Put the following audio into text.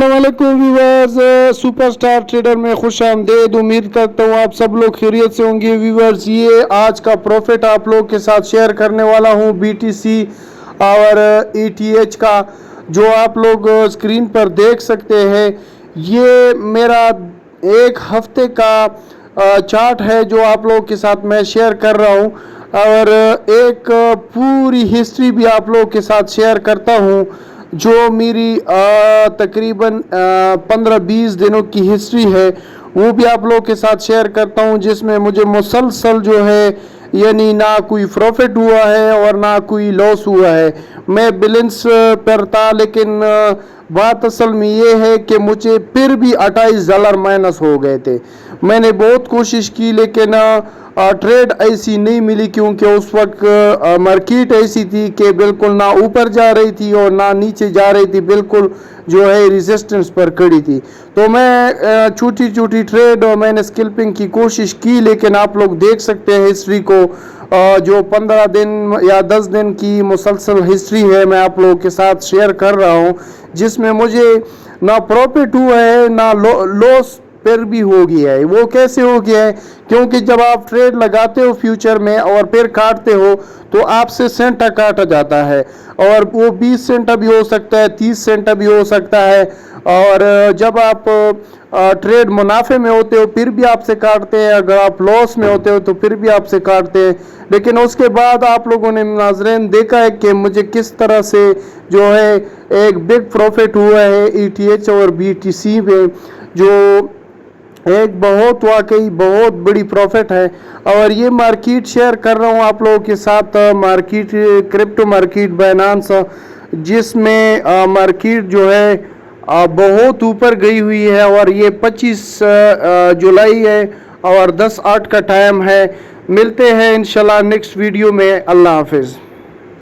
अस्सलाम वालेकुम viewers, superstar trader में खुश आमदेद। उम्मीद करता हूँ आप सब लोग खैरियत से होंगे। व्यूवर्स, ये आज का प्रॉफिट आप लोग के साथ शेयर करने वाला हूँ BTC और ETH का, जो आप लोग स्क्रीन पर देख सकते हैं। ये मेरा एक हफ्ते का चार्ट है जो आप लोगों के साथ मैं शेयर कर रहा हूँ, और एक पूरी हिस्ट्री भी आप लोगों के साथ शेयर करता हूँ जो मेरी तकरीबन 15-20 दिनों की हिस्ट्री है, वो भी आप लोगों के साथ शेयर करता हूँ, जिसमें मुझे मुसलसल जो है यानी ना कोई प्रॉफिट हुआ है और ना कोई लॉस हुआ है। मैं बैलेंस पर था, लेकिन बात असल में ये है कि मुझे फिर भी $28 माइनस हो गए थे। मैंने बहुत कोशिश की, लेकिन ट्रेड ऐसी नहीं मिली, क्योंकि उस वक्त मार्केट ऐसी थी कि बिल्कुल ना ऊपर जा रही थी और ना नीचे जा रही थी, बिल्कुल जो है रेजिस्टेंस पर खड़ी थी। तो मैं छोटी छोटी ट्रेड और मैंने स्कैल्पिंग की कोशिश की, लेकिन आप लोग देख सकते हैं हिस्ट्री को, जो 15 दिन या 10 दिन की मुसलसल हिस्ट्री है मैं आप लोगों के साथ शेयर कर रहा हूँ, जिसमें मुझे ना प्रॉफिट हुआ है ना लॉस फिर भी हो गया है। वो कैसे हो गया है? क्योंकि जब आप ट्रेड लगाते हो फ्यूचर में और फिर काटते हो तो आपसे सेंट काटा जाता है, और वो 20 सेंट भी हो सकता है, 30 सेंट भी हो सकता है। और जब आप ट्रेड मुनाफे में होते हो फिर भी आपसे काटते हैं, अगर आप लॉस में होते हो तो फिर भी आपसे काटते हैं। लेकिन उसके बाद आप लोगों ने नाज़रीन देखा है कि मुझे किस तरह से जो है एक बिग प्रॉफिट हुआ है ETH और BTC में, जो एक बहुत वाकई बहुत बड़ी प्रॉफिट है। और ये मार्केट शेयर कर रहा हूँ आप लोगों के साथ, मार्केट क्रिप्टो मार्केट बाइनेंस, जिसमें मार्केट जो है बहुत ऊपर गई हुई है, और ये 25 जुलाई है और 10:08 का टाइम है। मिलते हैं इंशाल्लाह नेक्स्ट वीडियो में। अल्लाह हाफिज़।